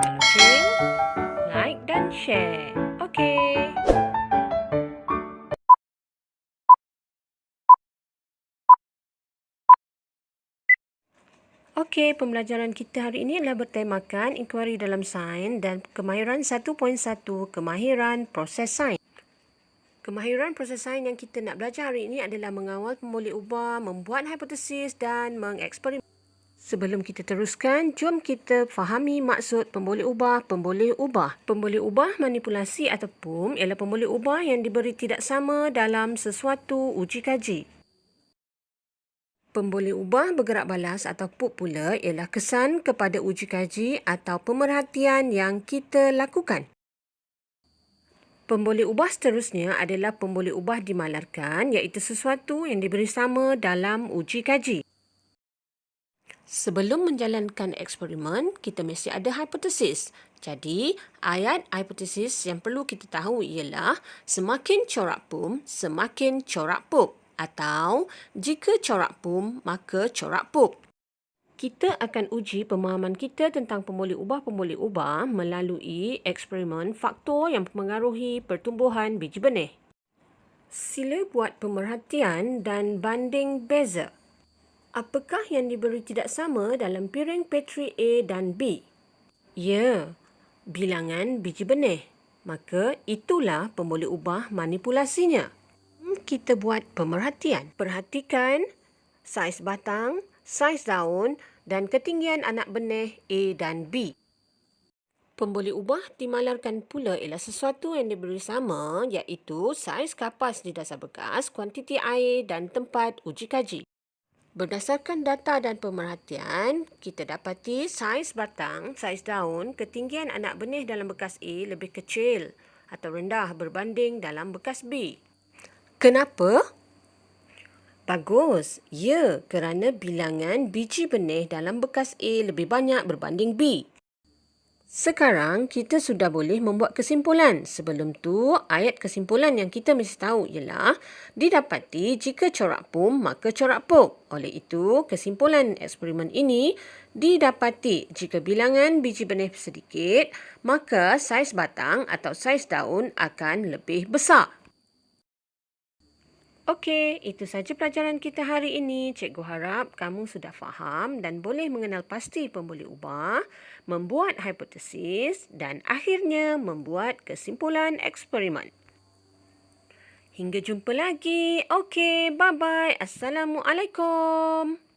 loceng, like dan share. Okey. Okey, pembelajaran kita hari ini adalah bertemakan inkuari dalam sains dan kemahiran 1.1, kemahiran proses sains. Kemahiran proses sains yang kita nak belajar hari ini adalah mengawal pemboleh ubah, membuat hipotesis dan mengeksperimen. Sebelum kita teruskan, jom kita fahami maksud pemboleh ubah. Pemboleh ubah manipulasi atau PUM ialah pemboleh ubah yang diberi tidak sama dalam sesuatu uji kaji. Pemboleh ubah bergerak balas atau PUP pula ialah kesan kepada uji kaji atau pemerhatian yang kita lakukan. Pemboleh ubah seterusnya adalah pemboleh ubah dimalarkan iaitu sesuatu yang diberi sama dalam uji kaji. Sebelum menjalankan eksperimen, kita mesti ada hipotesis. Jadi, ayat hipotesis yang perlu kita tahu ialah semakin corak PUM, semakin corak PUP. Atau, jika corak PUM, maka corak PUP. Kita akan uji pemahaman kita tentang pemboleh ubah melalui eksperimen faktor yang mempengaruhi pertumbuhan biji benih. Sila buat pemerhatian dan banding beza. Apakah yang diberi tidak sama dalam piring Petri A dan B? Ya, bilangan biji benih. Maka itulah pemboleh ubah manipulasinya. Kita buat pemerhatian. Perhatikan saiz batang, saiz daun dan ketinggian anak benih A dan B. Pemboleh ubah dimalarkan pula ialah sesuatu yang diberi sama iaitu saiz kapas di dasar bekas, kuantiti air dan tempat uji kaji. Berdasarkan data dan pemerhatian, kita dapati saiz batang, saiz daun, ketinggian anak benih dalam bekas A lebih kecil atau rendah berbanding dalam bekas B. Kenapa? Bagus. Ya, kerana bilangan biji benih dalam bekas A lebih banyak berbanding B. Sekarang, kita sudah boleh membuat kesimpulan. Sebelum tu, ayat kesimpulan yang kita mesti tahu ialah didapati jika corak PUM, maka corak PUP. Oleh itu, kesimpulan eksperimen ini didapati jika bilangan biji benih sedikit, maka saiz batang atau saiz daun akan lebih besar. Okey, itu saja pelajaran kita hari ini. Cikgu harap kamu sudah faham dan boleh mengenal pasti pemboleh ubah, membuat hipotesis dan akhirnya membuat kesimpulan eksperimen. Hingga jumpa lagi. Okey, bye-bye. Assalamualaikum.